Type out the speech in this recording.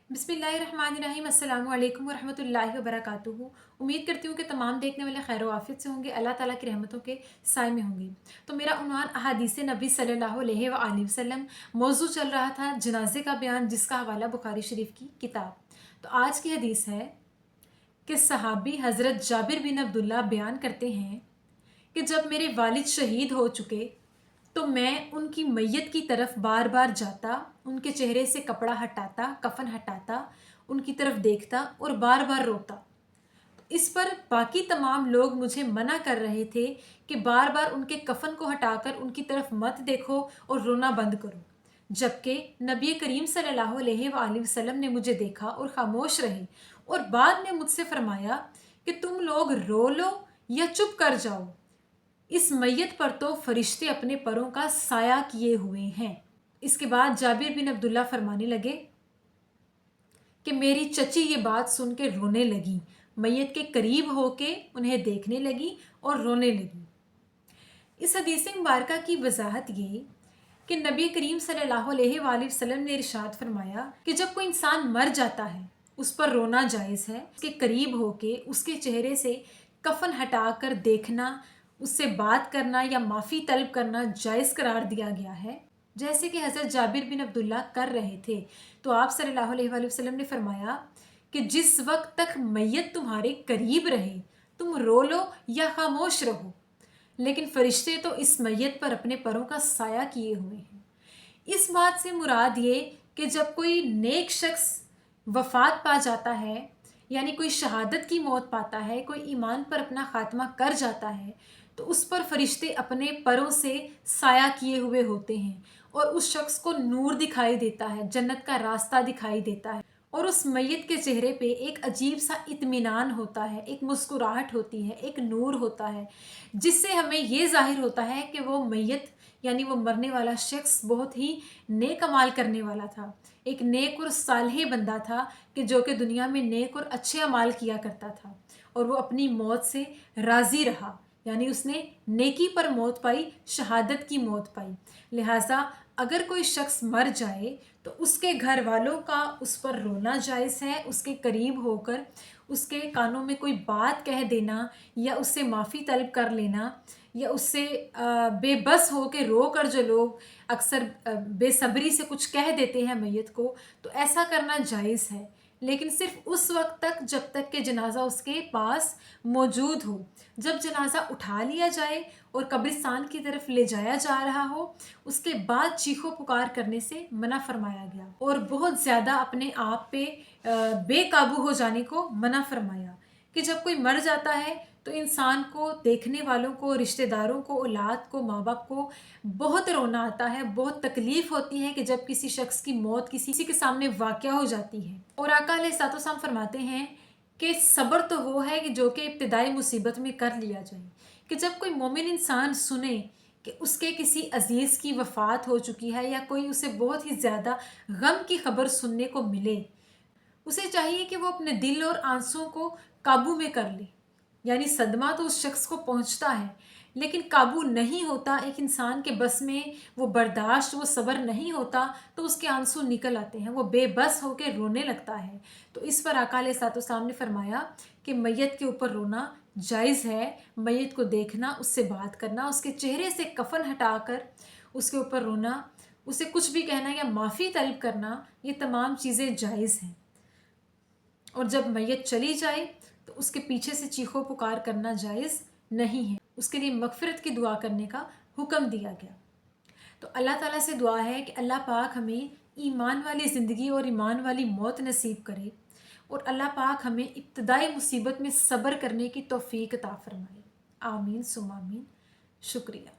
बिस्मिल्लाहिर्रहमानिर्रहीम अस्सलाम वालेकुम वरहमतुल्लाहि वबरकातुहू। उम्मीद करती हूँ कि तमाम देखने वाले खैर आफियत से होंगे, अल्लाह ताला की रहमतों के साए में होंगे। तो मेरा उन्वान अहादीस नबी सल्लल्लाहु अलैहि वसल्लम मौजू चल रहा था जनाजे का बयान, जिसका हवाला बुखारी शरीफ की किताब। तो आज की हदीस है कि सहाबी हज़रत जाबिर बिन अब्दुल्ला बयान करते हैं कि जब मेरे वालिद शहीद हो चुके तो मैं उनकी मैयत की तरफ बार बार जाता, उनके चेहरे से कपड़ा हटाता, कफन हटाता, उनकी तरफ देखता और बार बार रोता। इस पर बाकी तमाम लोग मुझे मना कर रहे थे कि बार बार उनके कफन को हटाकर उनकी तरफ मत देखो और रोना बंद करो। जबकि नबी करीम सल्लल्लाहु अलैहि वसल्लम ने मुझे देखा और खामोश रहे और बाद में मुझसे फरमाया कि तुम लोग रो लो या चुप कर जाओ, इस मैयत पर तो फरिश्ते अपने परों का साया किए हुए हैं। इसके बाद जाबिर बिन अब्दुल्ला फरमाने लगे कि मेरी चची ये बात सुन के रोने लगी, मैयत के करीब होके उन्हें देखने लगी और रोने लगी। इस हदीस मुबारका की वजाहत ये कि नबी करीम सल्लल्लाहु अलैहि वसल्लम ने इरशाद फरमाया कि जब कोई इंसान मर जाता है उस पर रोना जायज़ है। उसके करीब होके उसके चेहरे से कफन हटाकर देखना, उससे बात करना या माफ़ी तलब करना जायज़ करार दिया गया है, जैसे कि हज़रत जाबिर बिन अब्दुल्ला कर रहे थे। तो आप सल्लल्लाहु अलैहि वसल्लम ने फरमाया कि जिस वक्त तक मैयत तुम्हारे करीब रहे तुम रो लो या खामोश रहो, लेकिन फरिश्ते तो इस मैयत पर अपने परों का साया किए हुए हैं। इस बात से मुराद ये कि जब कोई नेक शख्स वफात पा जाता है, यानी कोई शहादत की मौत पाता है, कोई ईमान पर अपना खात्मा कर जाता है, तो उस पर फरिश्ते अपने परों से साया किए हुए होते हैं और उस शख्स को नूर दिखाई देता है, जन्नत का रास्ता दिखाई देता है और उस मैयत के चेहरे पे एक अजीब सा इत्मीनान होता है, एक मुस्कुराहट होती है, एक नूर होता है, जिससे हमें ये ज़ाहिर होता है कि वो मैयत यानी वो मरने वाला शख्स बहुत ही नेक अमाल करने वाला था, एक नेक और सालेह बंदा था कि जो कि दुनिया में नेक और अच्छे अमाल किया करता था और वो अपनी मौत से राज़ी रहा, यानी उसने नेकी पर मौत पाई, शहादत की मौत पाई। लिहाजा अगर कोई शख्स मर जाए तो उसके घर वालों का उस पर रोना जायज़ है, उसके करीब होकर उसके कानों में कोई बात कह देना या उससे माफ़ी तलब कर लेना या उससे बेबस हो के रो कर जो लोग अक्सर बेसब्री से कुछ कह देते हैं मैयत को, तो ऐसा करना जायज़ है, लेकिन सिर्फ उस वक्त तक जब तक कि जनाजा उसके पास मौजूद हो। जब जनाजा उठा लिया जाए और कब्रिस्तान की तरफ ले जाया जा रहा हो, उसके बाद चीखो पुकार करने से मना फरमाया गया और बहुत ज़्यादा अपने आप पे बेकाबू हो जाने को मना फरमाया कि जब कोई मर जाता है तो इंसान को, देखने वालों को, रिश्तेदारों को, औलाद को, माँ बाप को बहुत रोना आता है, बहुत तकलीफ़ होती है कि जब किसी शख्स की मौत किसी के सामने वाक़या हो जाती है। और आका अलैहिस्सलाम फरमाते हैं कि सब्र तो वो है कि जो कि इब्तिदाई मुसीबत में कर लिया जाए, कि जब कोई मोमिन इंसान सुने कि उसके किसी अजीज़ की वफ़ात हो चुकी है या कोई उसे बहुत ही ज़्यादा गम की खबर सुनने को मिले, उसे चाहिए कि वो अपने दिल और आंसुओं को काबू में कर ले। यानी सदमा तो उस शख्स को पहुंचता है, लेकिन काबू नहीं होता, एक इंसान के बस में वो बर्दाश्त, वो सब्र नहीं होता, तो उसके आंसू निकल आते हैं, वो बेबस होकर रोने लगता है। तो इस पर आका अलैहिस्सलाम ने फरमाया कि मैयत के ऊपर रोना जायज़ है, मैयत को देखना, उससे बात करना, उसके चेहरे से कफन हटाकर उसके ऊपर रोना, उसे कुछ भी कहना या माफ़ी तलब करना, ये तमाम चीज़ें जायज़ हैं। और जब मैयत चली जाए तो उसके पीछे से चीखो पुकार करना जायज़ नहीं है, उसके लिए मगफ़िरत की दुआ करने का हुक्म दिया गया। तो अल्लाह ताला से दुआ है कि अल्लाह पाक हमें ईमान वाली ज़िंदगी और ईमान वाली मौत नसीब करे और अल्लाह पाक हमें इब्तिदाई मुसीबत में सब्र करने की तौफ़ीक अता फ़रमाए। आमीन सुम्मा आमीन। शुक्रिया।